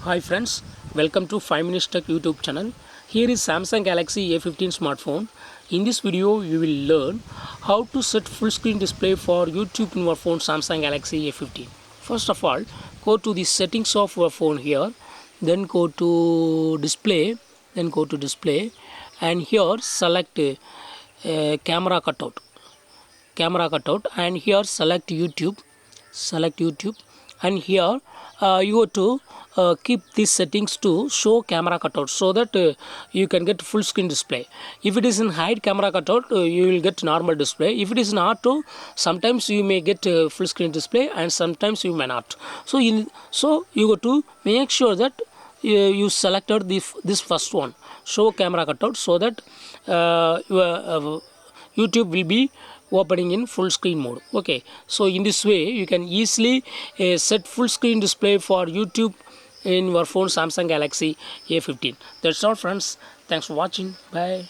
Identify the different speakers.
Speaker 1: Hi friends, welcome to 5 Minutes Tech YouTube channel. Here is Samsung Galaxy A15 smartphone. In this video, you will learn how to set full screen display for YouTube in your phone Samsung Galaxy A15. First of all, go to the settings of your phone here, then go to display, and here select camera cutout, and here select YouTube, and here you have to keep these settings to show camera cutout so that you can get full screen display. If it is in hide camera cutout, you will get normal display. If it is in auto, sometimes you may get full screen display and sometimes you may not. So you got to make sure that you selected this first one, show camera cutout, so that YouTube will be opening in full screen mode. Okay, so in this way you can easily set full screen display for YouTube in your phone Samsung Galaxy A15. That's all friends. Thanks for watching. Bye.